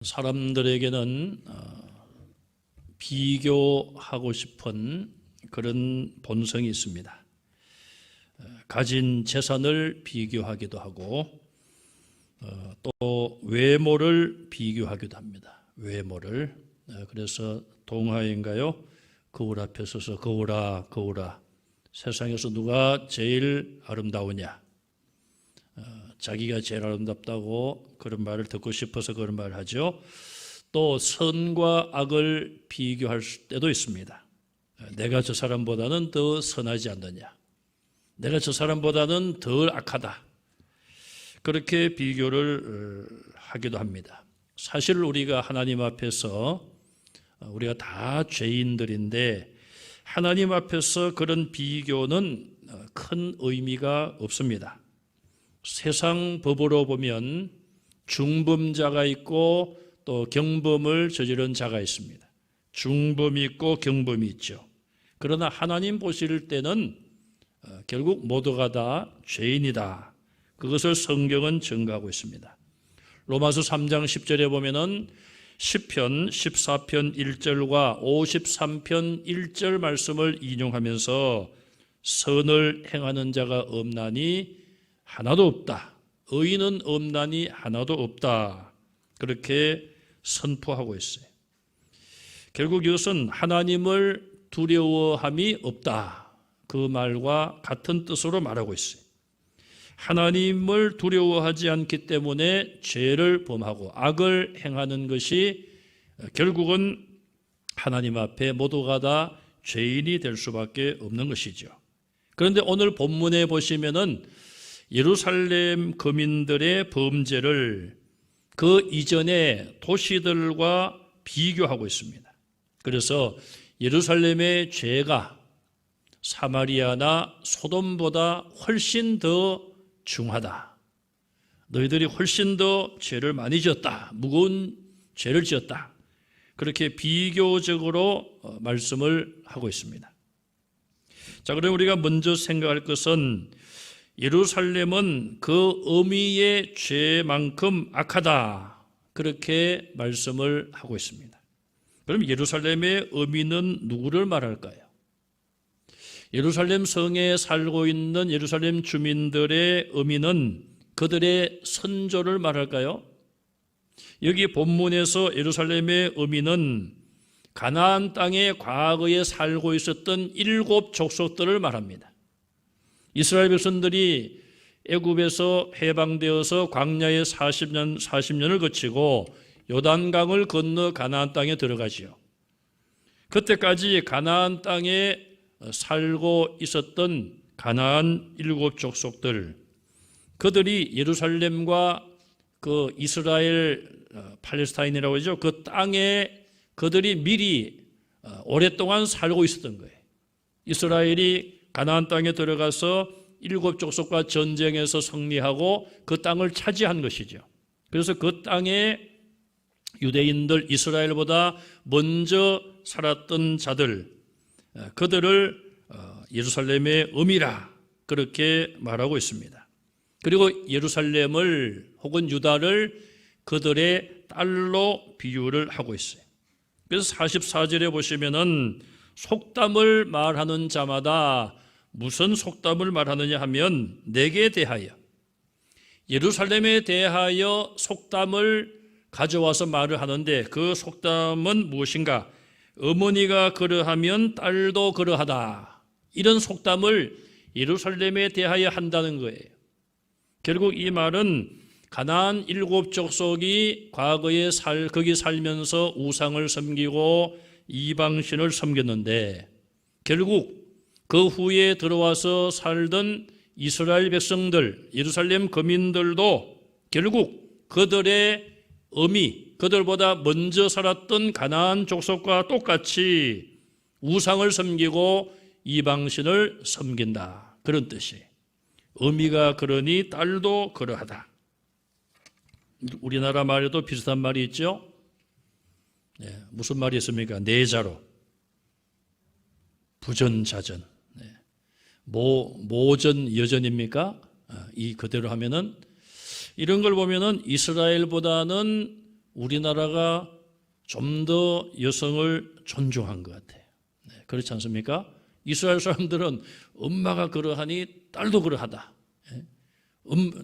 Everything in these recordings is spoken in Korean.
사람들에게는 비교하고 싶은 그런 본성이 있습니다. 가진 재산을 비교하기도 하고 또 외모를 비교하기도 합니다. 외모를. 그래서 동화인가요? 거울 앞에 서서 거울아 거울아 세상에서 누가 제일 아름다우냐, 자기가 제일 아름답다고 그런 말을 듣고 싶어서 그런 말을 하죠. 또 선과 악을 비교할 때도 있습니다. 내가 저 사람보다는 더 선하지 않느냐, 내가 저 사람보다는 덜 악하다, 그렇게 비교를 하기도 합니다. 사실 우리가 하나님 앞에서 우리가 다 죄인들인데 하나님 앞에서 그런 비교는 큰 의미가 없습니다. 세상 법으로 보면 중범자가 있고 또 경범을 저지른 자가 있습니다. 중범이 있고 경범이 있죠. 그러나 하나님 보실 때는 결국 모두가 다 죄인이다. 그것을 성경은 증거하고 있습니다. 로마서 3장 10절에 보면은 시편 14편 1절과 53편 1절 말씀을 인용하면서 선을 행하는 자가 없나니 하나도 없다. 의인은 없나니 하나도 없다. 그렇게 선포하고 있어요. 결국 이것은 하나님을 두려워함이 없다. 그 말과 같은 뜻으로 말하고 있어요. 하나님을 두려워하지 않기 때문에 죄를 범하고 악을 행하는 것이 결국은 하나님 앞에 모두가 다 죄인이 될 수밖에 없는 것이죠. 그런데 오늘 본문에 보시면은 예루살렘 거민들의 범죄를 그 이전의 도시들과 비교하고 있습니다. 그래서 예루살렘의 죄가 사마리아나 소돔보다 훨씬 더 중하다. 너희들이 훨씬 더 죄를 많이 지었다. 무거운 죄를 지었다. 그렇게 비교적으로 말씀을 하고 있습니다. 자, 그럼 우리가 먼저 생각할 것은 예루살렘은 그 어미의 죄만큼 악하다. 그렇게 말씀을 하고 있습니다. 그럼 예루살렘의 어미는 누구를 말할까요? 예루살렘 성에 살고 있는 예루살렘 주민들의 의미는 그들의 선조를 말할까요? 여기 본문에서 예루살렘의 의미는 가나안 땅에 과거에 살고 있었던 7 족속들을 말합니다. 이스라엘 백성들이 애굽에서 해방되어서 광야에 40년을 거치고 요단강을 건너 가나안 땅에 들어가지요. 그때까지 가나안 땅에 살고 있었던 가나안 7 족속들, 그들이 예루살렘과 그 이스라엘 팔레스타인이라고 하죠. 그 땅에 그들이 미리 오랫동안 살고 있었던 거예요. 이스라엘이 가나안 땅에 들어가서 7 족속과 전쟁에서 승리하고 그 땅을 차지한 것이죠. 그래서 그 땅에 유대인들, 이스라엘보다 먼저 살았던 자들, 그들을 예루살렘의 어미라 그렇게 말하고 있습니다. 그리고 예루살렘을 혹은 유다를 그들의 딸로 비유를 하고 있어요. 그래서 44절에 보시면은 속담을 말하는 자마다 무슨 속담을 말하느냐 하면 내게 대하여, 예루살렘에 대하여 속담을 가져와서 말을 하는데 그 속담은 무엇인가? 어머니가 그러하면 딸도 그러하다. 이런 속담을 예루살렘에 대하여 한다는 거예요. 결국 이 말은 가나안 7 족속이 과거에 거기 살면서 우상을 섬기고 이방신을 섬겼는데 결국 그 후에 들어와서 살던 이스라엘 백성들, 예루살렘 거민들도 결국 그들의 어미, 그들보다 먼저 살았던 가나안 족속과 똑같이 우상을 섬기고 이방신을 섬긴다. 그런 뜻이에요. 어미가 그러니 딸도 그러하다. 우리나라 말에도 비슷한 말이 있죠. 네, 무슨 말이 있습니까? 내자로 부전자전. 네. 모전 여전입니까? 이 그대로 하면은 이런 걸 보면은 이스라엘보다는 우리나라가 좀 더 여성을 존중한 것 같아요. 네, 그렇지 않습니까? 이스라엘 사람들은 엄마가 그러하니 딸도 그러하다.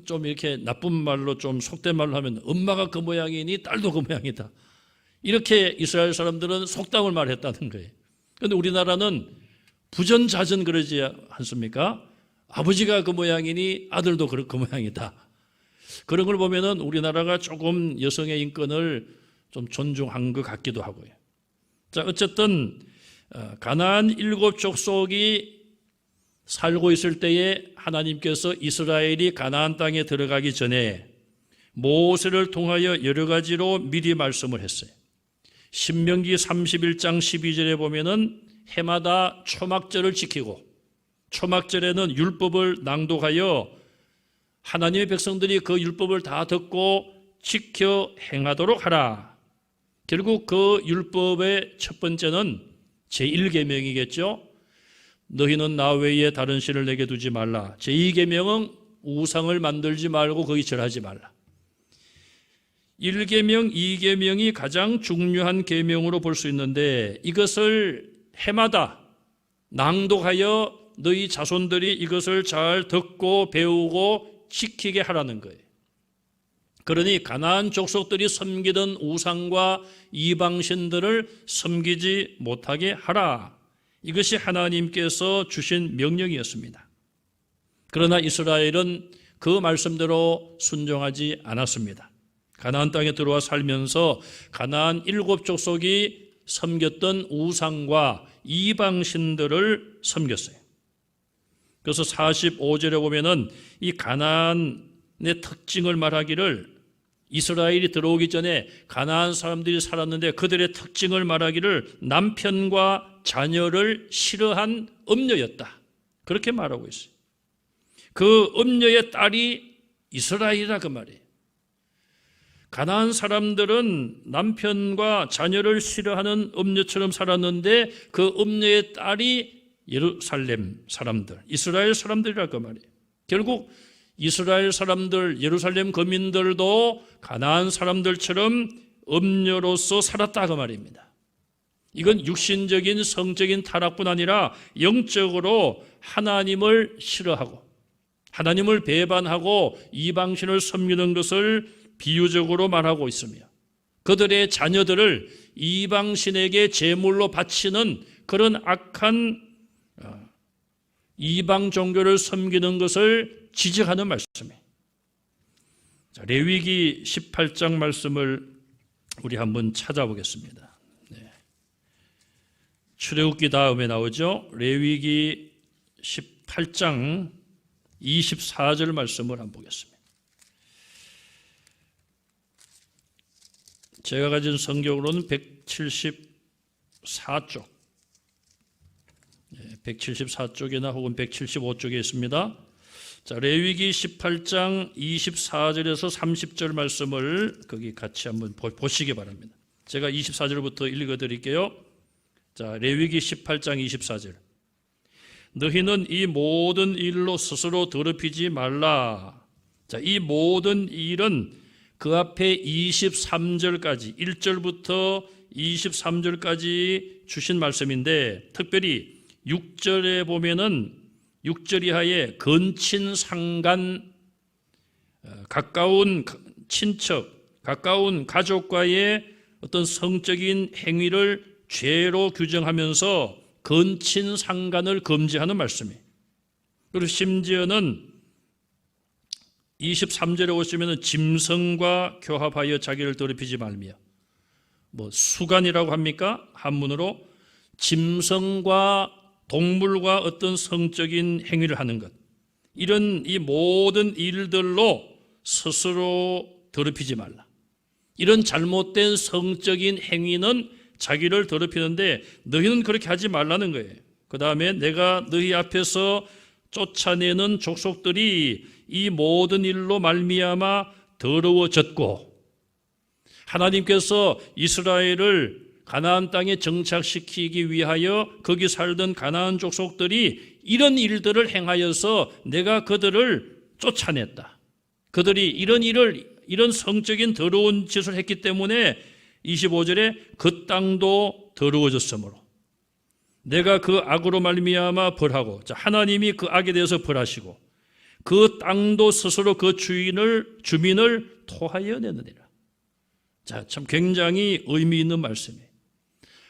좀 이렇게 나쁜 말로 좀 속된 말로 하면 엄마가 그 모양이니 딸도 그 모양이다. 이렇게 이스라엘 사람들은 속담을 말했다는 거예요. 그런데 우리나라는 부전자전 그러지 않습니까? 아버지가 그 모양이니 아들도 그 모양이다. 그런 걸 보면은 우리나라가 조금 여성의 인권을 좀 존중한 것 같기도 하고요. 자, 어쨌든 가나안 7 족속이 살고 있을 때에 하나님께서 이스라엘이 가나안 땅에 들어가기 전에 모세를 통하여 여러 가지로 미리 말씀을 했어요. 신명기 31장 12절에 보면은 해마다 초막절을 지키고, 초막절에는 율법을 낭독하여 하나님의 백성들이 그 율법을 다 듣고 지켜 행하도록 하라. 결국 그 율법의 첫 번째는 제1계명이겠죠. 너희는 나 외에 다른 신을 내게 두지 말라. 제2계명은 우상을 만들지 말고 거기 절하지 말라. 1계명, 2계명이 가장 중요한 계명으로 볼 수 있는데 이것을 해마다 낭독하여 너희 자손들이 이것을 잘 듣고 배우고 지키게 하라는 거예요. 그러니 가나안 족속들이 섬기던 우상과 이방신들을 섬기지 못하게 하라. 이것이 하나님께서 주신 명령이었습니다. 그러나 이스라엘은 그 말씀대로 순종하지 않았습니다. 가나안 땅에 들어와 살면서 가나안 7 족속이 섬겼던 우상과 이방신들을 섬겼어요. 그래서 45절에 보면은 이 가나안의 특징을 말하기를, 이스라엘이 들어오기 전에 가나안 사람들이 살았는데 그들의 특징을 말하기를 남편과 자녀를 싫어한 음녀였다. 그렇게 말하고 있어요. 그 음녀의 딸이 이스라엘이라 그 말이에요. 가나안 사람들은 남편과 자녀를 싫어하는 음녀처럼 살았는데 그 음녀의 딸이 예루살렘 사람들, 이스라엘 사람들이라 그 말이에요. 결국 이스라엘 사람들, 예루살렘 거민들도 가나안 사람들처럼 음녀로서 살았다 그 말입니다. 이건 육신적인 성적인 타락뿐 아니라 영적으로 하나님을 싫어하고 하나님을 배반하고 이방신을 섬기는 것을 비유적으로 말하고 있으며 그들의 자녀들을 이방신에게 제물로 바치는 그런 악한 이방 종교를 섬기는 것을 지적하는 말씀이에요. 자, 레위기 18장 말씀을 우리 한번 찾아보겠습니다. 네. 출애굽기 다음에 나오죠. 레위기 18장 24절 말씀을 한번 보겠습니다. 제가 가진 성경으로는 174쪽, 174쪽이나 혹은 175쪽에 있습니다. 자, 레위기 18장 24절에서 30절 말씀을 거기 같이 한번 보시기 바랍니다. 제가 24절부터 읽어드릴게요. 자, 레위기 18장 24절. 너희는 이 모든 일로 스스로 더럽히지 말라. 자, 이 모든 일은 그 앞에 23절까지 1절부터 23절까지 주신 말씀인데 특별히 6절에 보면은 6절 이하에 근친 상간, 가까운 친척, 가까운 가족과의 어떤 성적인 행위를 죄로 규정하면서 근친 상간을 금지하는 말씀이에요. 그리고 심지어는 23절에 오시면 짐승과 교합하여 자기를 더럽히지 말며, 뭐 수간이라고 합니까? 한문으로 짐승과 동물과 어떤 성적인 행위를 하는 것, 이런 이 모든 일들로 스스로 더럽히지 말라. 이런 잘못된 성적인 행위는 자기를 더럽히는데 너희는 그렇게 하지 말라는 거예요. 그 다음에 내가 너희 앞에서 쫓아내는 족속들이 이 모든 일로 말미암아 더러워졌고, 하나님께서 이스라엘을 가나안 땅에 정착시키기 위하여 거기 살던 가나안 족속들이 이런 일들을 행하여서 내가 그들을 쫓아냈다. 그들이 이런 일을 이런 성적인 더러운 짓을 했기 때문에 25절에 그 땅도 더러워졌으므로 내가 그 악으로 말미암아 벌하고, 자, 하나님이 그 악에 대해서 벌하시고 그 땅도 스스로 그 주민을 토하여 내느니라. 자, 참 굉장히 의미 있는 말씀이에요.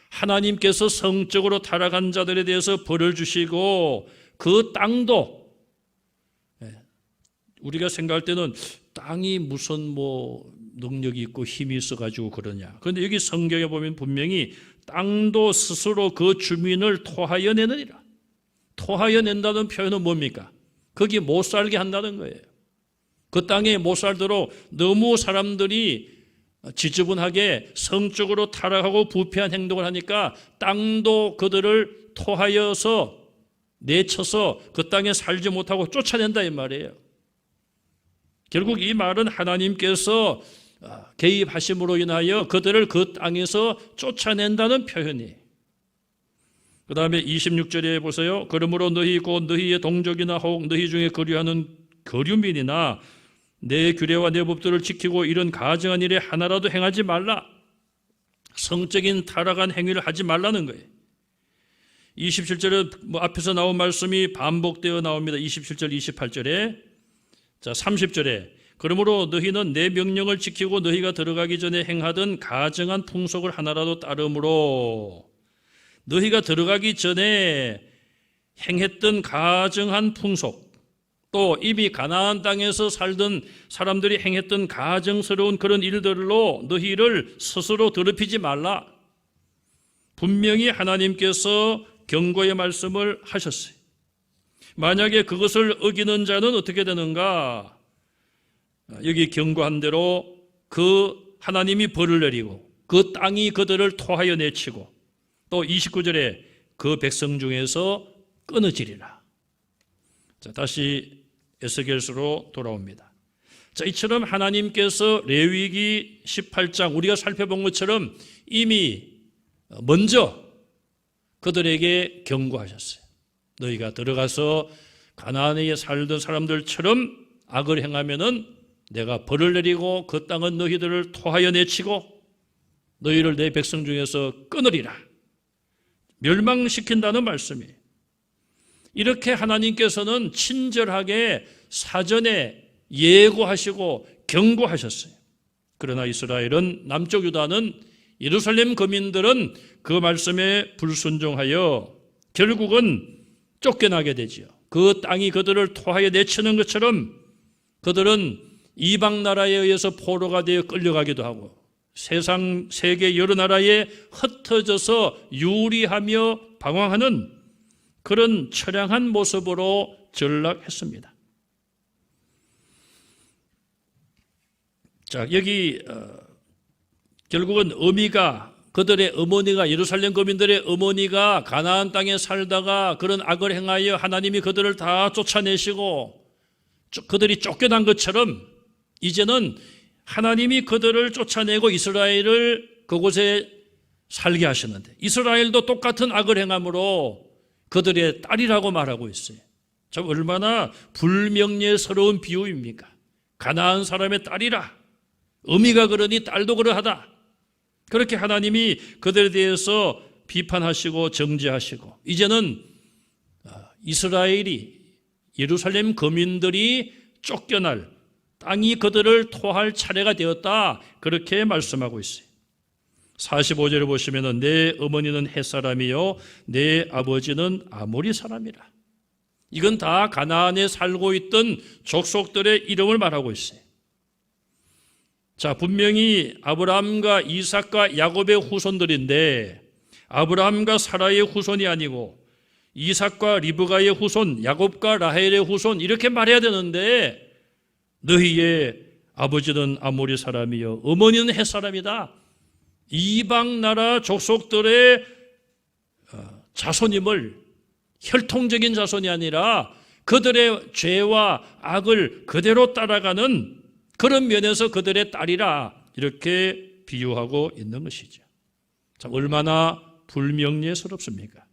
하나님께서 성적으로 타락한 자들에 대해서 벌을 주시고 그 땅도, 우리가 생각할 때는 땅이 무슨 능력이 있고 힘이 있어가지고 그러냐. 그런데 여기 성경에 보면 분명히 땅도 스스로 그 주민을 토하여 내느니라. 토하여 낸다는 표현은 뭡니까? 거기 못 살게 한다는 거예요. 그 땅에 못 살도록 너무 사람들이 지저분하게 성적으로 타락하고 부패한 행동을 하니까 땅도 그들을 토하여서 내쳐서 그 땅에 살지 못하고 쫓아낸다 이 말이에요. 결국 이 말은 하나님께서 개입하심으로 인하여 그들을 그 땅에서 쫓아낸다는 표현이에요. 그 다음에 26절에 보세요. 그러므로 너희 곧 너희의 동족이나 혹 너희 중에 거류하는 거류민이나 내 규례와 내 법도를 지키고 이런 가증한 일에 하나라도 행하지 말라. 성적인 타락한 행위를 하지 말라는 거예요. 27절에 앞에서 나온 말씀이 반복되어 나옵니다. 27절, 28절에. 자, 30절에 그러므로 너희는 내 명령을 지키고 너희가 들어가기 전에 행하던 가증한 풍속을 하나라도 따름으로, 너희가 들어가기 전에 행했던 가증한 풍속, 또 이미 가나안 땅에서 살던 사람들이 행했던 가증스러운 그런 일들로 너희를 스스로 더럽히지 말라. 분명히 하나님께서 경고의 말씀을 하셨어요. 만약에 그것을 어기는 자는 어떻게 되는가? 여기 경고한 대로 그 하나님이 벌을 내리고 그 땅이 그들을 토하여 내치고 또 29절에 그 백성 중에서 끊어지리라. 자, 다시 에스겔서로 돌아옵니다. 자, 이처럼 하나님께서 레위기 18장 우리가 살펴본 것처럼 이미 먼저 그들에게 경고하셨어요. 너희가 들어가서 가나안에 살던 사람들처럼 악을 행하면은 내가 벌을 내리고 그 땅은 너희들을 토하여 내치고 너희를 내 백성 중에서 끊으리라. 멸망시킨다는 말씀이에요. 이렇게 하나님께서는 친절하게 사전에 예고하시고 경고하셨어요. 그러나 이스라엘은, 남쪽 유다는, 예루살렘 거민들은 그 말씀에 불순종하여 결국은 쫓겨나게 되지요. 그 땅이 그들을 토하여 내치는 것처럼 그들은 이방 나라에 의해서 포로가 되어 끌려가기도 하고 세상 세계 여러 나라에 흩어져서 유리하며 방황하는 그런 처량한 모습으로 전락했습니다. 자, 여기 결국은 어미가, 그들의 어머니가, 예루살렘 거민들의 어머니가 가나안 땅에 살다가 그런 악을 행하여 하나님이 그들을 다 쫓아내시고 그들이 쫓겨난 것처럼 이제는 하나님이 그들을 쫓아내고 이스라엘을 그곳에 살게 하시는데, 이스라엘도 똑같은 악을 행함으로 그들의 딸이라고 말하고 있어요. 참 얼마나 불명예스러운 비유입니까? 가나안 사람의 딸이라, 어미가 그러니 딸도 그러하다. 그렇게 하나님이 그들에 대해서 비판하시고 정죄하시고, 이제는 이스라엘이, 예루살렘 거민들이 쫓겨날, 땅이 그들을 토할 차례가 되었다, 그렇게 말씀하고 있어요. 45절에 보시면 내 어머니는 헷사람이요 내 아버지는 아모리 사람이라. 이건 다 가나안에 살고 있던 족속들의 이름을 말하고 있어요. 자, 분명히 아브라함과 이삭과 야곱의 후손들인데 아브라함과 사라의 후손이 아니고 이삭과 리브가의 후손, 야곱과 라헬의 후손, 이렇게 말해야 되는데 너희의 아버지는 아모리 사람이요 어머니는 헷 사람이다. 이방 나라 족속들의 자손임을, 혈통적인 자손이 아니라 그들의 죄와 악을 그대로 따라가는 그런 면에서 그들의 딸이라, 이렇게 비유하고 있는 것이죠. 참 얼마나 불명예스럽습니까?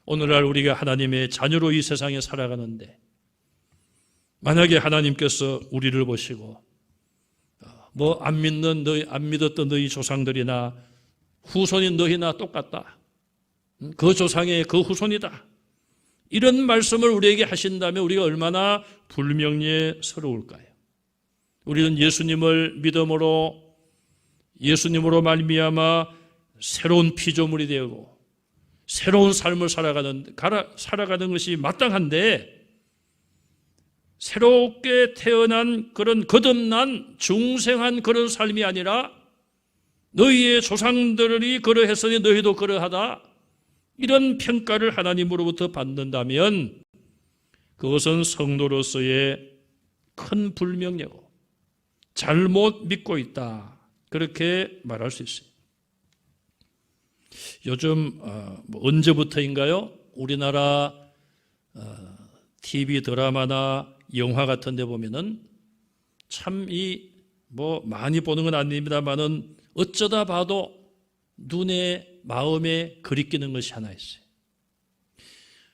오늘날 우리가 하나님의 자녀로 이 세상에 살아가는데 만약에 하나님께서 우리를 보시고 뭐 안 믿었던 너희 조상들이나 후손인 너희나 똑같다. 그 조상의 그 후손이다. 이런 말씀을 우리에게 하신다면 우리가 얼마나 불명예스러울까요? 우리는 예수님을 믿음으로 예수님으로 말미암아 새로운 피조물이 되고 새로운 삶을 살아가는 것이 마땅한데 새롭게 태어난 그런 거듭난 중생한 그런 삶이 아니라 너희의 조상들이 그러했으니 너희도 그러하다. 이런 평가를 하나님으로부터 받는다면 그것은 성도로서의 큰 불명예고 잘못 믿고 있다. 그렇게 말할 수 있어요. 요즘 언제부터인가요? 우리나라 TV 드라마나 영화 같은 데 보면은 참 많이 보는 건 아닙니다만은 어쩌다 봐도 눈에 마음에 그리끼는 것이 하나 있어요.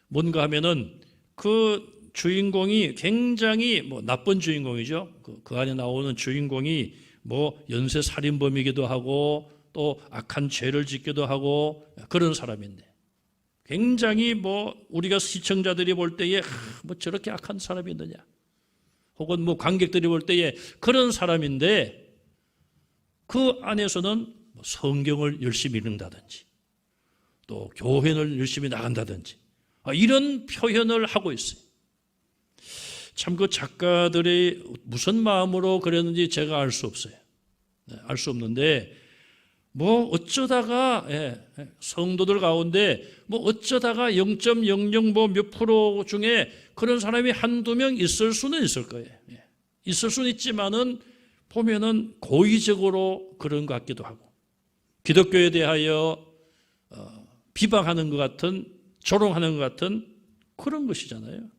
뭔가 하면은 그 주인공이 굉장히 나쁜 주인공이죠. 그 안에 나오는 주인공이 연쇄 살인범이기도 하고 또 악한 죄를 짓기도 하고 그런 사람인데 굉장히 우리가 시청자들이 볼 때에 저렇게 악한 사람이 있느냐 혹은 관객들이 볼 때에 그런 사람인데 그 안에서는 성경을 열심히 읽는다든지 또 교회를 열심히 나간다든지 이런 표현을 하고 있어요. 참 그 작가들이 무슨 마음으로 그랬는지 제가 알 수 없어요. 알 수 없는데 어쩌다가 성도들 가운데 어쩌다가 0.00 몇 프로 중에 그런 사람이 한두 명 있을 수는 있을 거예요. 있을 수는 있지만은 보면은 고의적으로 그런 것 같기도 하고 기독교에 대하여 비방하는 것 같은 조롱하는 것 같은 그런 것이잖아요.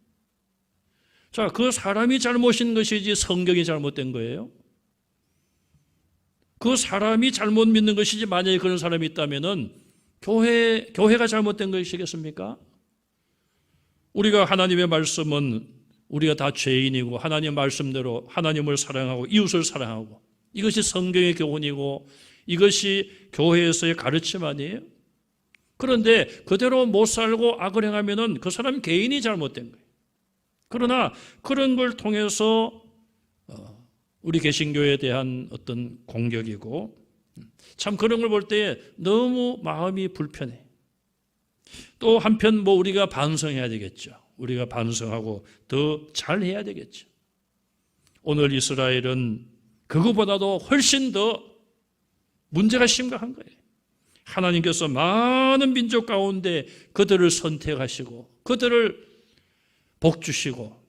자, 그 사람이 잘못인 것이지 성경이 잘못된 거예요. 그 사람이 잘못 믿는 것이지 만약에 그런 사람이 있다면은 교회가 잘못된 것이겠습니까? 우리가 하나님의 말씀은 우리가 다 죄인이고 하나님 말씀대로 하나님을 사랑하고 이웃을 사랑하고 이것이 성경의 교훈이고 이것이 교회에서의 가르침 아니에요? 그런데 그대로 못 살고 악을 행하면은 그 사람 개인이 잘못된 거예요. 그러나 그런 걸 통해서 우리 개신교에 대한 어떤 공격이고 참 그런 걸 볼 때 너무 마음이 불편해. 또 한편 우리가 반성해야 되겠죠. 우리가 반성하고 더 잘해야 되겠죠. 오늘 이스라엘은 그거보다도 훨씬 더 문제가 심각한 거예요. 하나님께서 많은 민족 가운데 그들을 선택하시고 그들을 복주시고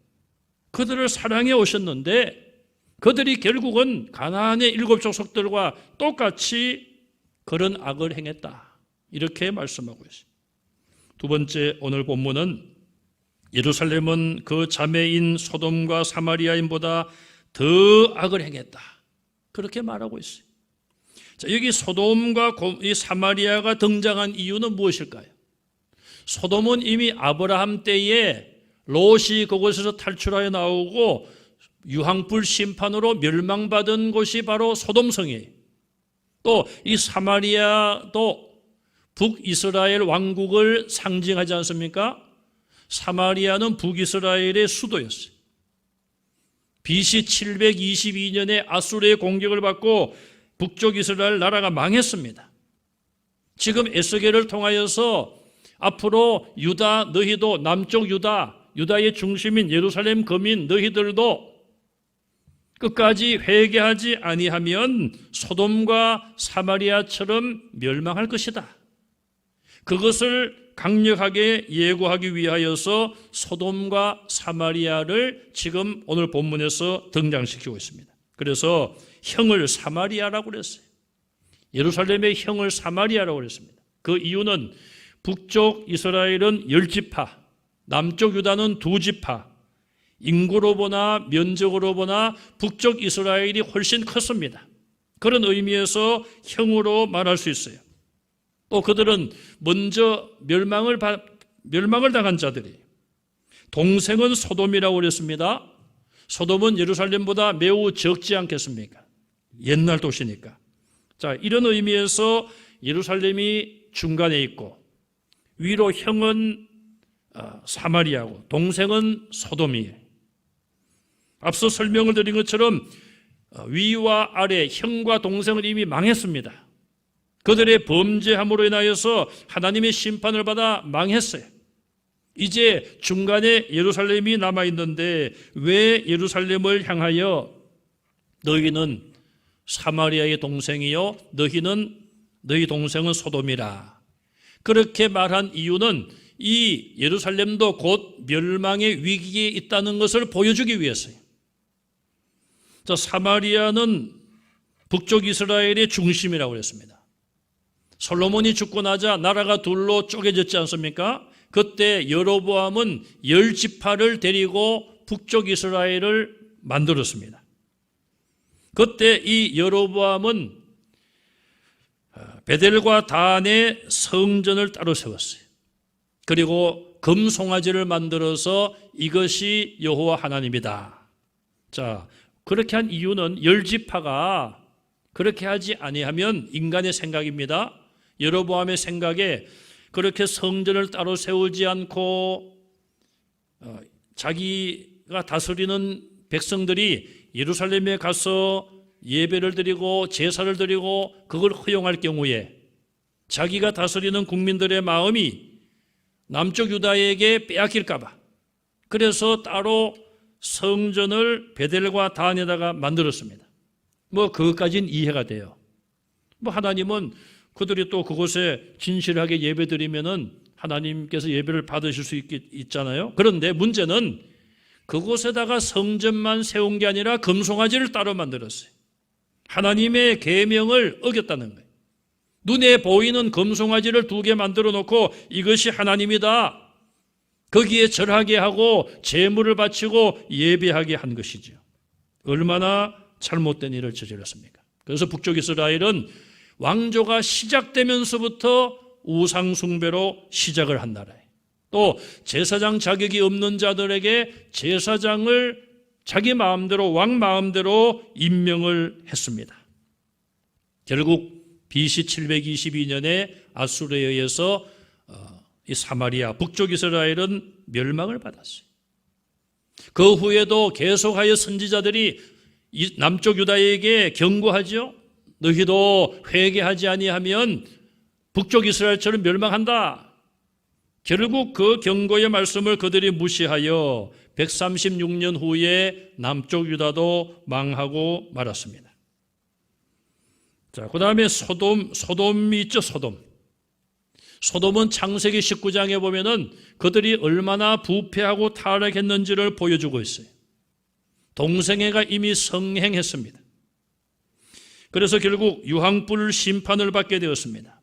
그들을 사랑해 오셨는데 그들이 결국은 가나안의 7 족속들과 똑같이 그런 악을 행했다. 이렇게 말씀하고 있습니다. 두 번째 오늘 본문은 예루살렘은 그 자매인 소돔과 사마리아인보다 더 악을 행했다. 그렇게 말하고 있어요. 자, 여기 소돔과 이 사마리아가 등장한 이유는 무엇일까요? 소돔은 이미 아브라함 때에 롯이 그곳에서 탈출하여 나오고 유황불 심판으로 멸망받은 곳이 바로 소돔성이에요. 또 이 사마리아도 북이스라엘 왕국을 상징하지 않습니까? 사마리아는 북이스라엘의 수도였어요. BC 722년에 아수르의 공격을 받고 북쪽 이스라엘 나라가 망했습니다. 지금 에스겔을 통하여서 앞으로 유다 너희도 남쪽 유다의 중심인 예루살렘 거민 너희들도 끝까지 회개하지 아니하면 소돔과 사마리아처럼 멸망할 것이다. 그것을 강력하게 예고하기 위하여서 소돔과 사마리아를 지금 오늘 본문에서 등장시키고 있습니다. 그래서 형을 사마리아라고 그랬어요. 예루살렘의 형을 사마리아라고 그랬습니다. 그 이유는 북쪽 이스라엘은 10지파, 남쪽 유다는 2지파, 인구로 보나 면적으로 보나 북쪽 이스라엘이 훨씬 컸습니다. 그런 의미에서 형으로 말할 수 있어요. 또 그들은 먼저 멸망을 당한 자들이 동생은 소돔이라고 그랬습니다. 소돔은 예루살렘보다 매우 적지 않겠습니까? 옛날 도시니까. 자, 이런 의미에서 예루살렘이 중간에 있고 위로 형은 사마리아고 동생은 소돔이에요. 앞서 설명을 드린 것처럼 위와 아래 형과 동생은 이미 망했습니다. 그들의 범죄함으로 인하여서 하나님의 심판을 받아 망했어요. 이제 중간에 예루살렘이 남아있는데 왜 예루살렘을 향하여 너희는 사마리아의 동생이요 너희 동생은 소돔이라 그렇게 말한 이유는 이 예루살렘도 곧 멸망의 위기에 있다는 것을 보여주기 위해서요. 자, 사마리아는 북쪽 이스라엘의 중심이라고 그랬습니다. 솔로몬이 죽고 나자 나라가 둘로 쪼개졌지 않습니까? 그때 여로보암은 10지파를 데리고 북쪽 이스라엘을 만들었습니다. 그때 이 여로보암은 베델과 단의 성전을 따로 세웠어요. 그리고 금송아지를 만들어서 이것이 여호와 하나님이다. 자, 그렇게 한 이유는 10지파가 그렇게 하지 아니하면 인간의 생각입니다. 여로보암의 생각에 그렇게 성전을 따로 세우지 않고 자기가 다스리는 백성들이 예루살렘에 가서 예배를 드리고 제사를 드리고 그걸 허용할 경우에 자기가 다스리는 국민들의 마음이 남쪽 유다에게 빼앗길까 봐 그래서 따로 성전을 베델과 단에다가 만들었습니다. 그것까지는 이해가 돼요. 하나님은 그들이 또 그곳에 진실하게 예배드리면은 하나님께서 예배를 받으실 수 있잖아요. 그런데 문제는 그곳에다가 성전만 세운 게 아니라 금송아지를 따로 만들었어요. 하나님의 계명을 어겼다는 거예요. 눈에 보이는 금송아지를 2개 만들어 놓고 이것이 하나님이다. 거기에 절하게 하고 제물을 바치고 예배하게 한 것이죠. 얼마나 잘못된 일을 저질렀습니까? 그래서 북쪽 이스라엘은 왕조가 시작되면서부터 우상숭배로 시작을 한 나라예요. 또 제사장 자격이 없는 자들에게 제사장을 자기 마음대로 왕 마음대로 임명을 했습니다. 결국 BC 722년에 아수르에 의해서 이 사마리아 북쪽 이스라엘은 멸망을 받았어요. 그 후에도 계속하여 선지자들이 남쪽 유다에게 경고하죠. 너희도 회개하지 아니하면 북쪽 이스라엘처럼 멸망한다. 결국 그 경고의 말씀을 그들이 무시하여 136년 후에 남쪽 유다도 망하고 말았습니다. 자, 그 다음에 소돔이 있죠, 소돔은 창세기 19장에 보면은 그들이 얼마나 부패하고 타락했는지를 보여주고 있어요. 동생애가 이미 성행했습니다. 그래서 결국 유황불 심판을 받게 되었습니다.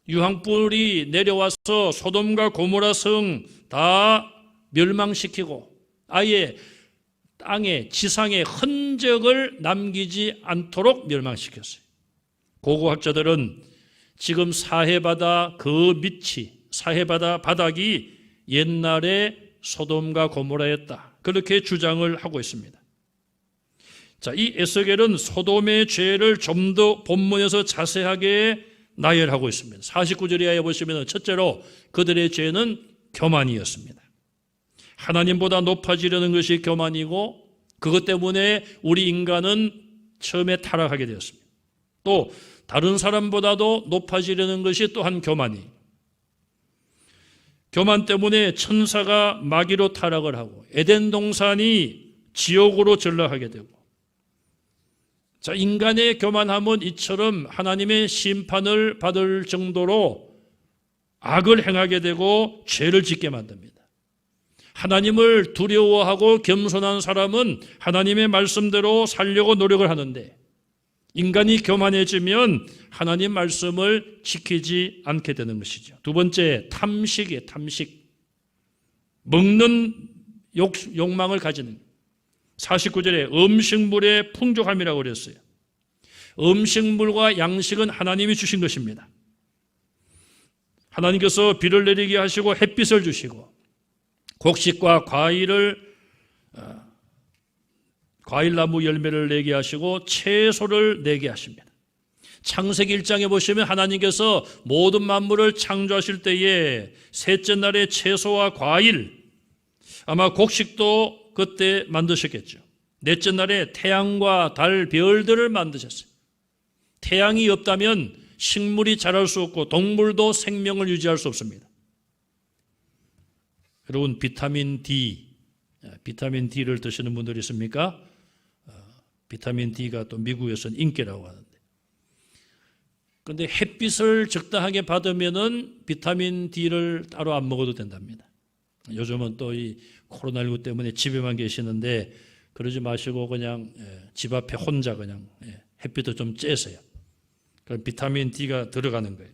유황불이 내려와서 소돔과 고모라 성 다 멸망시키고 아예 땅에 지상에 흔적을 남기지 않도록 멸망시켰어요. 고고학자들은 지금 사해바다 그 밑이 사해바다 바닥이 옛날에 소돔과 고모라였다. 그렇게 주장을 하고 있습니다. 자, 이 에스겔은 소돔의 죄를 좀 더 본문에서 자세하게 나열하고 있습니다. 49절에 보시면 첫째로 그들의 죄는 교만이었습니다. 하나님보다 높아지려는 것이 교만이고 그것 때문에 우리 인간은 처음에 타락하게 되었습니다. 또 다른 사람보다도 높아지려는 것이 또한 교만이. 교만 때문에 천사가 마귀로 타락을 하고 에덴 동산이 지옥으로 전락하게 되고 자, 인간의 교만함은 이처럼 하나님의 심판을 받을 정도로 악을 행하게 되고 죄를 짓게 만듭니다. 하나님을 두려워하고 겸손한 사람은 하나님의 말씀대로 살려고 노력을 하는데 인간이 교만해지면 하나님 말씀을 지키지 않게 되는 것이죠. 두 번째, 탐식이에요. 탐식. 먹는 욕망을 가지는 49절에 음식물의 풍족함이라고 그랬어요. 음식물과 양식은 하나님이 주신 것입니다. 하나님께서 비를 내리게 하시고 햇빛을 주시고 곡식과 과일을 과일나무 열매를 내게 하시고 채소를 내게 하십니다. 창세기 1장에 보시면 하나님께서 모든 만물을 창조하실 때에 셋째 날에 채소와 과일, 아마 곡식도 그때 만드셨겠죠. 넷째 날에 태양과 달, 별들을 만드셨어요. 태양이 없다면 식물이 자랄 수 없고 동물도 생명을 유지할 수 없습니다. 여러분, 비타민 D를 드시는 분들이 있습니까? 비타민 D가 또 미국에서는 인기라고 하는데. 그런데 햇빛을 적당하게 받으면은 비타민 D를 따로 안 먹어도 된답니다. 요즘은 또 이 코로나19 때문에 집에만 계시는데 그러지 마시고 그냥 집 앞에 혼자 그냥 햇빛도 좀 쬐세요. 그럼 비타민 D가 들어가는 거예요.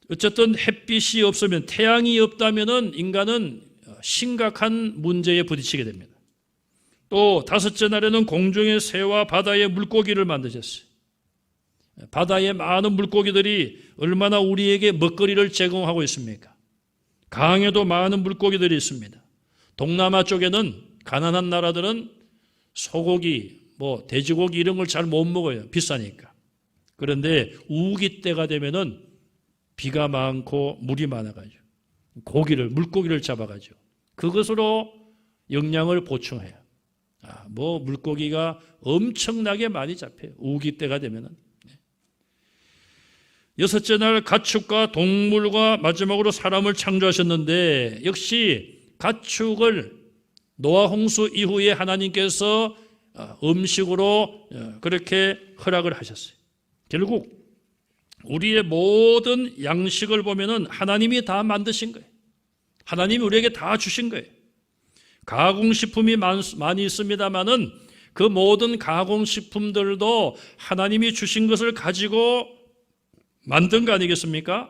어쨌든 햇빛이 없으면, 태양이 없다면은 인간은 심각한 문제에 부딪히게 됩니다. 또 다섯째 날에는 공중의 새와 바다의 물고기를 만드셨어요. 바다의 많은 물고기들이 얼마나 우리에게 먹거리를 제공하고 있습니까? 강에도 많은 물고기들이 있습니다. 동남아 쪽에는 가난한 나라들은 소고기, 돼지고기 이런 걸 잘 못 먹어요. 비싸니까. 그런데 우기 때가 되면은 비가 많고 물이 많아가지고 물고기를 잡아가지고 그것으로 영양을 보충해요. 물고기가 엄청나게 많이 잡혀요. 우기 때가 되면은. 여섯째 날 가축과 동물과 마지막으로 사람을 창조하셨는데, 역시 가축을 노아 홍수 이후에 하나님께서 음식으로 그렇게 허락을 하셨어요. 결국 우리의 모든 양식을 보면은 하나님이 다 만드신 거예요. 하나님이 우리에게 다 주신 거예요. 가공식품이 많이 있습니다만은 그 모든 가공식품들도 하나님이 주신 것을 가지고 만든 거 아니겠습니까?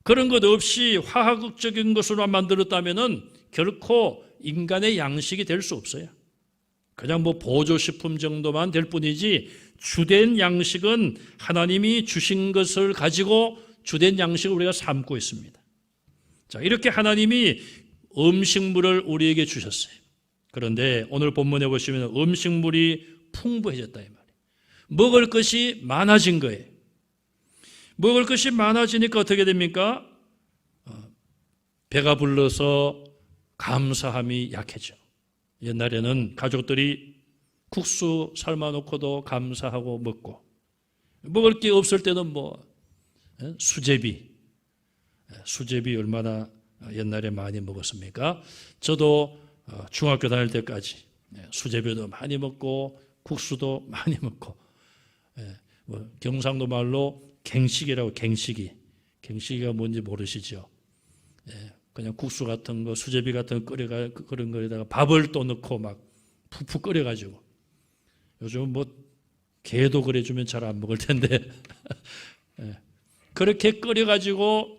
그런 것 없이 화학적인 것으로만 만들었다면은 결코 인간의 양식이 될 수 없어요. 그냥 보조식품 정도만 될 뿐이지 주된 양식은 하나님이 주신 것을 가지고 주된 양식을 우리가 삼고 있습니다. 자, 이렇게 하나님이 음식물을 우리에게 주셨어요. 그런데 오늘 본문에 보시면 음식물이 풍부해졌다 이 말이에요. 먹을 것이 많아진 거예요. 먹을 것이 많아지니까 어떻게 됩니까? 배가 불러서 감사함이 약해져. 옛날에는 가족들이 국수 삶아놓고도 감사하고 먹고, 먹을 게 없을 때는 수제비 얼마나 옛날에 많이 먹었습니까? 저도 중학교 다닐 때까지 수제비도 많이 먹고 국수도 많이 먹고, 경상도 말로 갱식이라고, 갱식이가 뭔지 모르시죠? 그냥 국수 같은 거, 수제비 같은 거 그런 거에다가 밥을 또 넣고 막 푹푹 끓여가지고, 요즘은 게도 그래주면 잘 안 먹을 텐데 그렇게 끓여가지고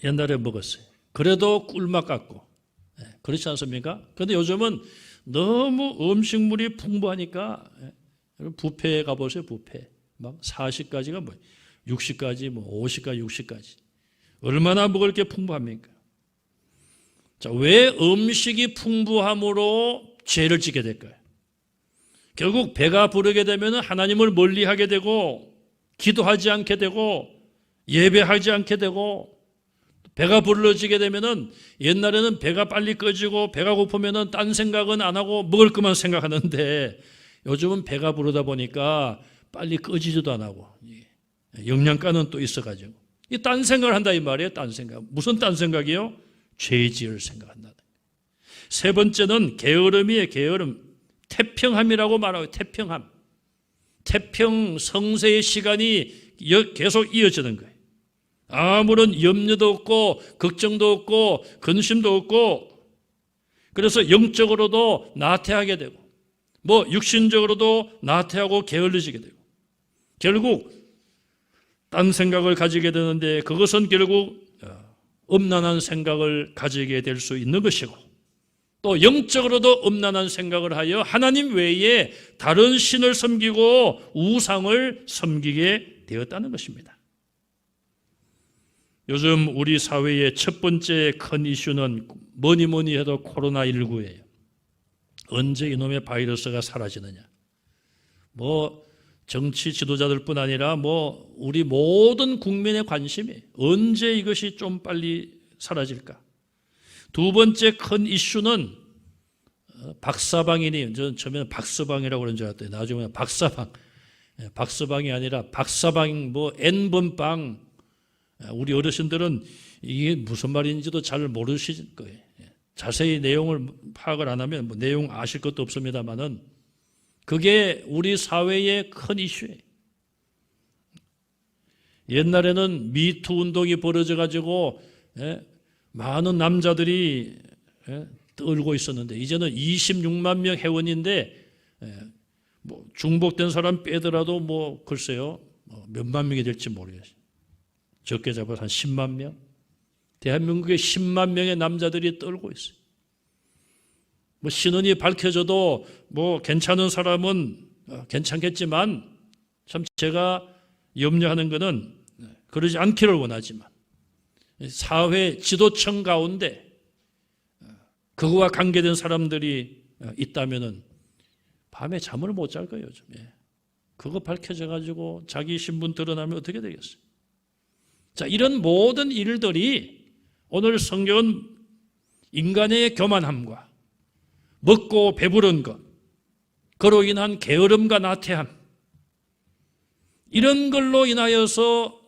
옛날에 먹었어요. 그래도 꿀맛 같고, 그렇지 않습니까? 그런데 요즘은 너무 음식물이 풍부하니까, 뷔페에 가보세요. 뷔페 막 40가지가 60가지, 50가지, 60가지. 얼마나 먹을 게 풍부합니까? 자, 왜 음식이 풍부함으로 죄를 짓게 될까요? 결국 배가 부르게 되면 하나님을 멀리하게 되고, 기도하지 않게 되고, 예배하지 않게 되고, 배가 불러지게 되면은, 옛날에는 배가 빨리 꺼지고 배가 고프면은 딴 생각은 안 하고 먹을 것만 생각하는데, 요즘은 배가 부르다 보니까 빨리 꺼지지도 안 하고 영양가는 또 있어가지고 딴 생각을 한다 이 말이에요. 딴 생각. 무슨 딴 생각이요? 죄 지을 생각한다. 세 번째는 게으름이에요. 게으름. 태평함이라고 말하고, 태평 성세의 시간이 계속 이어지는 거예요. 아무런 염려도 없고 걱정도 없고 근심도 없고, 그래서 영적으로도 나태하게 되고 육신적으로도 나태하고 게을러지게 되고, 결국 딴 생각을 가지게 되는데, 그것은 결국 음란한 생각을 가지게 될 수 있는 것이고, 또 영적으로도 음란한 생각을 하여 하나님 외에 다른 신을 섬기고 우상을 섬기게 되었다는 것입니다. 요즘 우리 사회의 첫 번째 큰 이슈는 뭐니 해도 코로나19예요. 언제 이놈의 바이러스가 사라지느냐. 뭐 정치 지도자들뿐 아니라 뭐 우리 모든 국민의 관심이 언제 이것이 좀 빨리 사라질까. 두 번째 큰 이슈는 박사방이니, 저는 처음에는 박서방이라고 그런 줄 알았더니 나중에 박사방. 박서방이 아니라 박사방, 뭐 N번 빵. 우리 어르신들은 이게 무슨 말인지도 잘 모르실 거예요. 자세히 내용을 파악을 안 하면 뭐 내용 아실 것도 없습니다만은 그게 우리 사회의 큰 이슈예요. 옛날에는 미투 운동이 벌어져 가지고 많은 남자들이 떨고 있었는데 이제는 26만 명 회원인데 뭐 중복된 사람 빼더라도 뭐 글쎄요 몇만 명이 될지 모르겠어요. 적게 잡아서 한 10만 명. 대한민국에 10만 명의 남자들이 떨고 있어요. 뭐 신원이 밝혀져도 뭐 괜찮은 사람은 괜찮겠지만 참 제가 염려하는 것은 그러지 않기를 원하지만 사회 지도층 가운데 그거와 관계된 사람들이 있다면은 밤에 잠을 못 잘 거예요, 요즘. 그거 밝혀져 가지고 자기 신분 드러나면 어떻게 되겠어요? 자, 이런 모든 일들이 오늘 성경은 인간의 교만함과 먹고 배부른 것, 그로 인한 게으름과 나태함, 이런 걸로 인하여서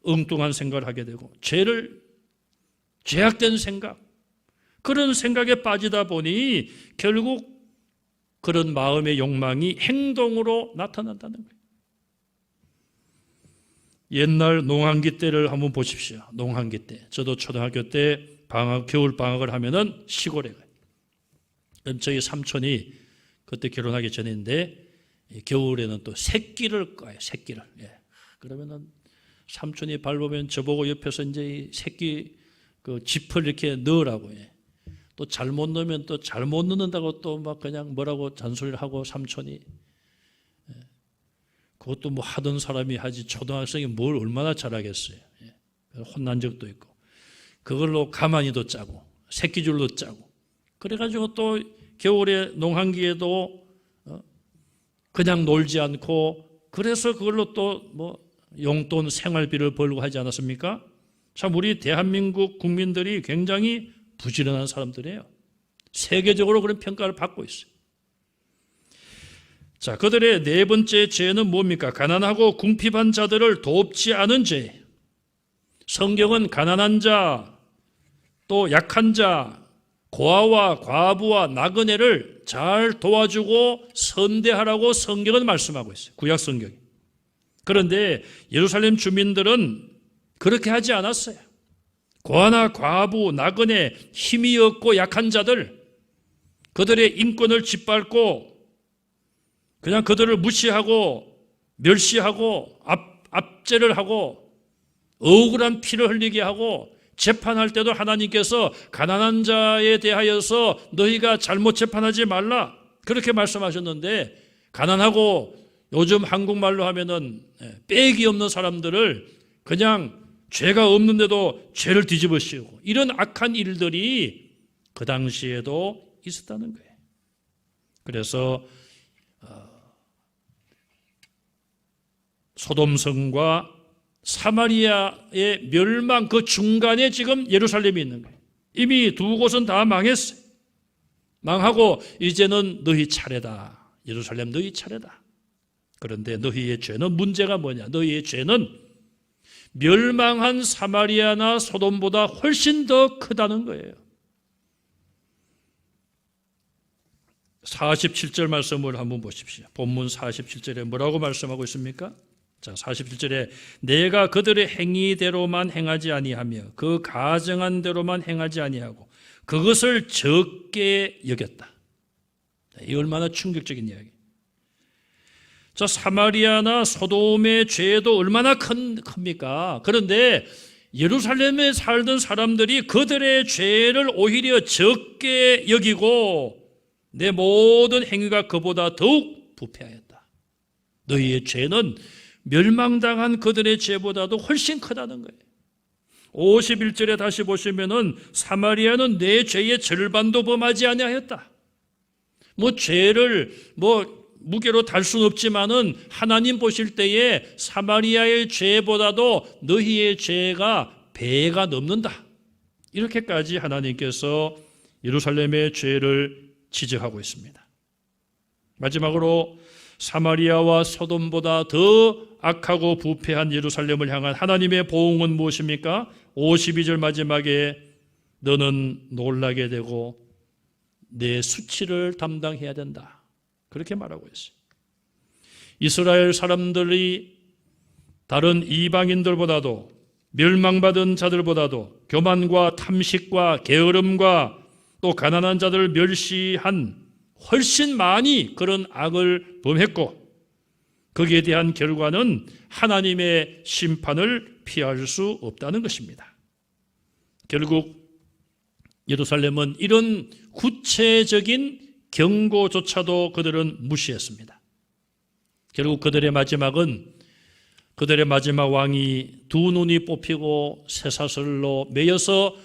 엉뚱한 생각을 하게 되고 죄악된 생각, 그런 생각에 빠지다 보니 결국 그런 마음의 욕망이 행동으로 나타난다는 거예요. 옛날 농한기 때를 한번 보십시오. 농한기 때. 저도 초등학교 때 겨울 방학을 하면은 시골에 가요. 그럼 저희 삼촌이 그때 결혼하기 전인데 겨울에는 또 새끼를 까요. 새끼를. 그러면은 삼촌이 밟으면 저보고 옆에서 이제 이 새끼 그 짚을 이렇게 넣으라고 해. 또 잘못 넣으면 또 잘못 넣는다고 또 막 그냥 뭐라고 잔소리를 하고 삼촌이. 그것도 뭐 하던 사람이 하지 초등학생이 뭘 얼마나 잘하겠어요. 혼난 적도 있고. 그걸로 가마니도 짜고 새끼줄도 짜고. 그래가지고 또 겨울에 농한기에도 그냥 놀지 않고 그래서 그걸로 또 뭐 용돈 생활비를 벌고 하지 않았습니까? 참 우리 대한민국 국민들이 굉장히 부지런한 사람들이에요. 세계적으로 그런 평가를 받고 있어요. 자, 그들의 네 번째 죄는 뭡니까? 가난하고 궁핍한 자들을 돕지 않은 죄. 성경은 가난한 자, 또 약한 자, 고아와 과부와 나그네를 잘 도와주고 선대하라고 성경은 말씀하고 있어요. 구약 성경이. 그런데 예루살렘 주민들은 그렇게 하지 않았어요. 고아나 과부, 나그네, 힘이 없고 약한 자들, 그들의 인권을 짓밟고 그냥 그들을 무시하고 멸시하고 압제를 하고 억울한 피를 흘리게 하고 재판할 때도 하나님께서 가난한 자에 대하여서 너희가 잘못 재판하지 말라 그렇게 말씀하셨는데 가난하고 요즘 한국말로 하면은 빽이 없는 사람들을 그냥 죄가 없는데도 죄를 뒤집어 씌우고 이런 악한 일들이 그 당시에도 있었다는 거예요. 그래서 소돔성과 사마리아의 멸망 그 중간에 지금 예루살렘이 있는 거예요. 이미 두 곳은 다 망했어요. 망하고 이제는 너희 차례다. 예루살렘 너희 차례다. 그런데 너희의 죄는 문제가 뭐냐? 너희의 죄는 멸망한 사마리아나 소돔보다 훨씬 더 크다는 거예요. 47절 말씀을 한번 보십시오. 본문 47절에 뭐라고 말씀하고 있습니까? 자, 47절에 내가 그들의 행위대로만 행하지 아니하며 그 가정한 대로만 행하지 아니하고 그것을 적게 여겼다. 이 얼마나 충격적인 이야기. 자, 사마리아나 소돔의 죄도 얼마나 큽니까? 그런데 예루살렘에 살던 사람들이 그들의 죄를 오히려 적게 여기고 내 모든 행위가 그보다 더욱 부패하였다. 너희의 죄는 멸망당한 그들의 죄보다도 훨씬 크다는 거예요. 51절에 다시 보시면은 사마리아는 내 죄의 절반도 범하지 아니하였다. 뭐 죄를 무게로 달 수는 없지만은 하나님 보실 때에 사마리아의 죄보다도 너희의 죄가 배가 넘는다. 이렇게까지 하나님께서 예루살렘의 죄를 지적하고 있습니다. 마지막으로 사마리아와 소돔보다 더 악하고 부패한 예루살렘을 향한 하나님의 보응은 무엇입니까? 52절 마지막에 너는 놀라게 되고 내 수치를 담당해야 된다. 그렇게 말하고 있어요. 이스라엘 사람들이 다른 이방인들보다도 멸망받은 자들보다도 교만과 탐식과 게으름과 또 가난한 자들을 멸시한 훨씬 많이 그런 악을 범했고 거기에 대한 결과는 하나님의 심판을 피할 수 없다는 것입니다. 결국 예루살렘은 이런 구체적인 경고조차도 그들은 무시했습니다. 결국 그들의 마지막 왕이 두 눈이 뽑히고 쇠사슬로 매여서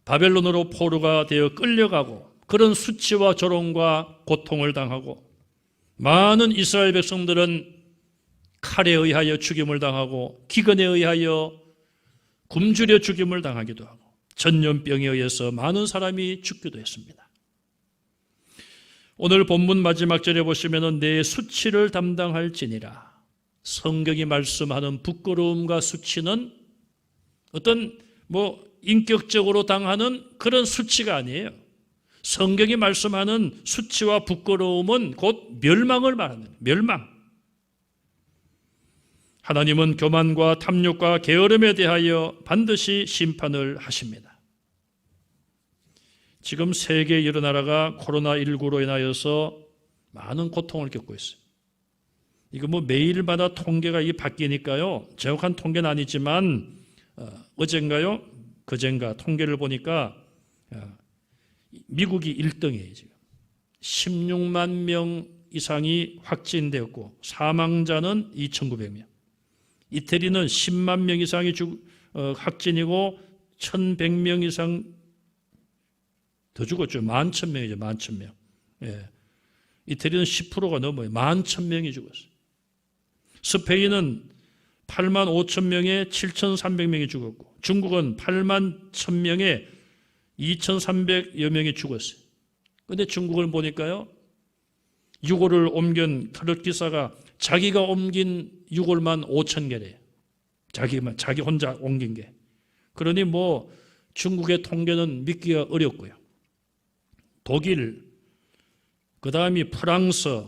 바벨론으로 포로가 되어 끌려가고 그런 수치와 조롱과 고통을 당하고 많은 이스라엘 백성들은 칼에 의하여 죽임을 당하고 기근에 의하여 굶주려 죽임을 당하기도 하고 전염병에 의해서 많은 사람이 죽기도 했습니다. 오늘 본문 마지막 절에 보시면은 내 수치를 담당할지니라. 성경이 말씀하는 부끄러움과 수치는 어떤 인격적으로 당하는 그런 수치가 아니에요. 성경이 말씀하는 수치와 부끄러움은 곧 멸망을 말합니다. 멸망. 하나님은 교만과 탐욕과 게으름에 대하여 반드시 심판을 하십니다. 지금 세계 여러 나라가 코로나19로 인하여서 많은 고통을 겪고 있어요. 이거 매일마다 통계가 바뀌니까요. 정확한 통계는 아니지만 어젠가요? 그젠가 통계를 보니까 미국이 1등이에요. 지금 16만 명 이상이 확진되었고 사망자는 2,900명. 이태리는 10만 명 이상이 확진이고 1,100명 이상 더 죽었죠. 11,000명이죠. 11,000명. 예. 이태리는 10%가 넘어요. 11,000명이 죽었어요. 스페인은 8만 5천 명에 7,300명이 죽었고 중국은 8만 1,000명에 2,300여 명이 죽었어요. 그런데 중국을 보니까요. 유골을 옮긴 트럭 기사가 자기가 옮긴 유골만 5천 개래요. 자기 혼자 옮긴 게. 그러니 중국의 통계는 믿기가 어렵고요. 독일, 그 다음이 프랑스,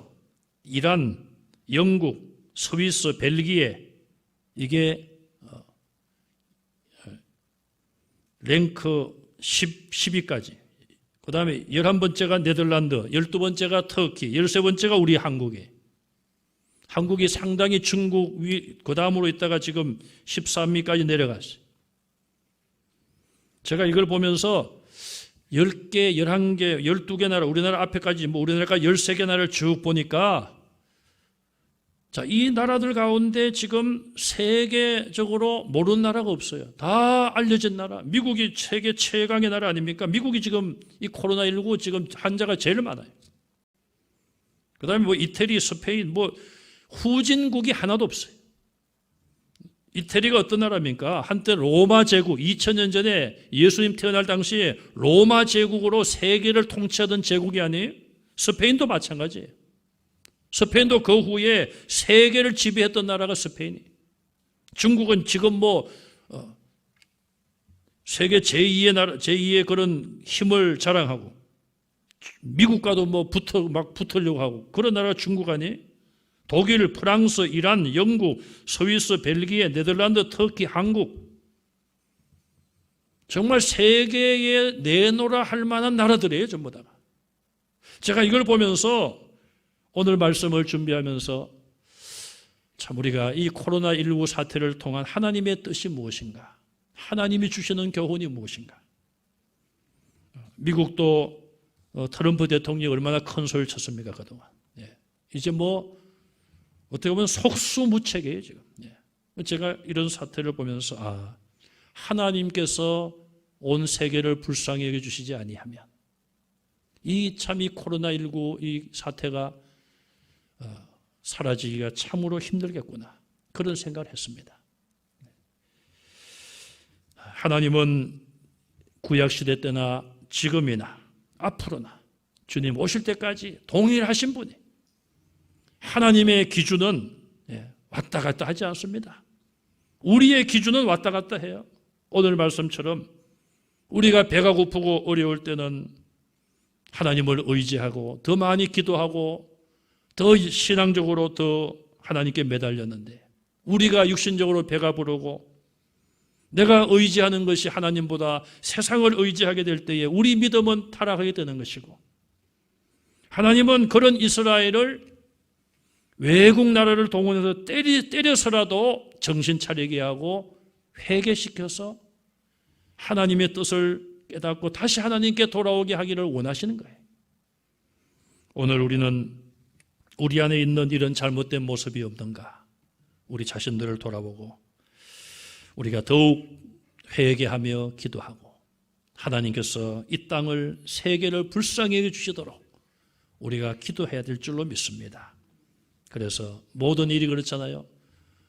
이란, 영국, 스위스, 벨기에 이게 랭크 10위까지. 그 다음에 11번째가 네덜란드, 12번째가 터키, 13번째가 우리 한국이에요. 한국이 상당히 중국 그 다음으로 있다가 지금 13위까지 내려갔어요. 제가 이걸 보면서 10개, 11개, 12개 나라, 우리나라 앞에까지 우리나라가 13개 나라를 쭉 보니까 자, 이 나라들 가운데 지금 세계적으로 모르는 나라가 없어요. 다 알려진 나라. 미국이 세계 최강의 나라 아닙니까? 미국이 지금 이 코로나19 지금 환자가 제일 많아요. 그 다음에 이태리, 스페인, 후진국이 하나도 없어요. 이태리가 어떤 나라입니까? 한때 로마 제국, 2000년 전에 예수님 태어날 당시에 로마 제국으로 세계를 통치하던 제국이 아니에요? 스페인도 마찬가지예요. 스페인도 그 후에 세계를 지배했던 나라가 스페인이에요. 중국은 지금 세계 제2의 나라, 제2의 그런 힘을 자랑하고 미국과도 붙으려고 하고 그런 나라가 중국 아니에요? 독일, 프랑스, 이란, 영국, 스위스, 벨기에, 네덜란드, 터키, 한국. 정말 세계에 내놓으라 할 만한 나라들이에요, 전부 다가. 제가 이걸 보면서 오늘 말씀을 준비하면서 참 우리가 이 코로나19 사태를 통한 하나님의 뜻이 무엇인가? 하나님이 주시는 교훈이 무엇인가? 미국도 트럼프 대통령이 얼마나 큰 소리를 쳤습니까, 그동안. 이제 어떻게 보면 속수무책이에요, 지금. 제가 이런 사태를 보면서, 하나님께서 온 세계를 불쌍히 여겨주시지 아니하면 이 코로나19 이 사태가 사라지기가 참으로 힘들겠구나, 그런 생각을 했습니다. 하나님은 구약시대 때나 지금이나 앞으로나 주님 오실 때까지 동일하신 분이, 하나님의 기준은 왔다 갔다 하지 않습니다. 우리의 기준은 왔다 갔다 해요. 오늘 말씀처럼 우리가 배가 고프고 어려울 때는 하나님을 의지하고 더 많이 기도하고 더 신앙적으로 더 하나님께 매달렸는데, 우리가 육신적으로 배가 부르고 내가 의지하는 것이 하나님보다 세상을 의지하게 될 때에 우리 믿음은 타락하게 되는 것이고, 하나님은 그런 이스라엘을 외국 나라를 동원해서 때려서라도 정신 차리게 하고 회개시켜서 하나님의 뜻을 깨닫고 다시 하나님께 돌아오게 하기를 원하시는 거예요. 오늘 우리는 우리 안에 있는 이런 잘못된 모습이 없는가, 우리 자신들을 돌아보고 우리가 더욱 회개하며 기도하고 하나님께서 이 땅을, 세계를 불쌍히 여겨주시도록 우리가 기도해야 될 줄로 믿습니다. 그래서 모든 일이 그렇잖아요.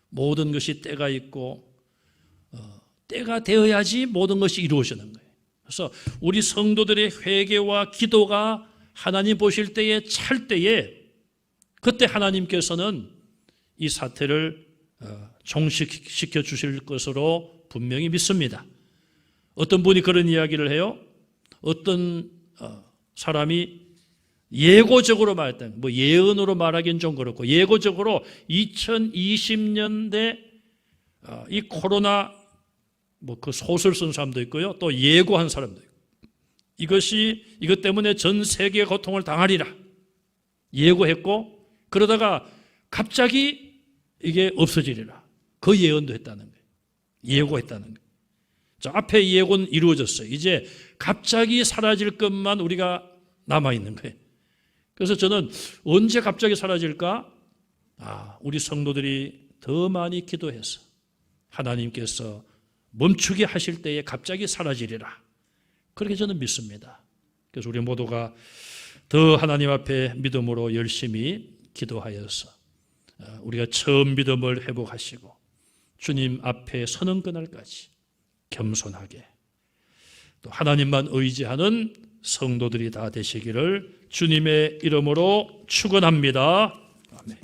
모든 것이 때가 있고 때가 되어야지 모든 것이 이루어지는 거예요. 그래서 우리 성도들의 회개와 기도가 하나님 보실 때에 찰 때에, 그때 하나님께서는 이 사태를 종식시켜 주실 것으로 분명히 믿습니다. 어떤 분이 그런 이야기를 해요. 어떤 사람이 예고적으로 말했다. 예언으로 말하기는 좀 그렇고, 예고적으로 2020년대 이 코로나 그 소설 쓴 사람도 있고요. 또 예고한 사람도 있고, 이것 때문에 전 세계 고통을 당하리라 예고했고, 그러다가 갑자기 이게 없어지리라, 그 예언도 했다는 거예요. 예고했다는 거예요. 자, 앞에 예고는 이루어졌어요. 이제 갑자기 사라질 것만 우리가 남아있는 거예요. 그래서 저는 언제 갑자기 사라질까? 우리 성도들이 더 많이 기도해서 하나님께서 멈추게 하실 때에 갑자기 사라지리라, 그렇게 저는 믿습니다. 그래서 우리 모두가 더 하나님 앞에 믿음으로 열심히 기도하여서 우리가 처음 믿음을 회복하시고 주님 앞에 서는 그날까지 겸손하게 또 하나님만 의지하는 성도들이 다 되시기를 주님의 이름으로 축원합니다. 아멘.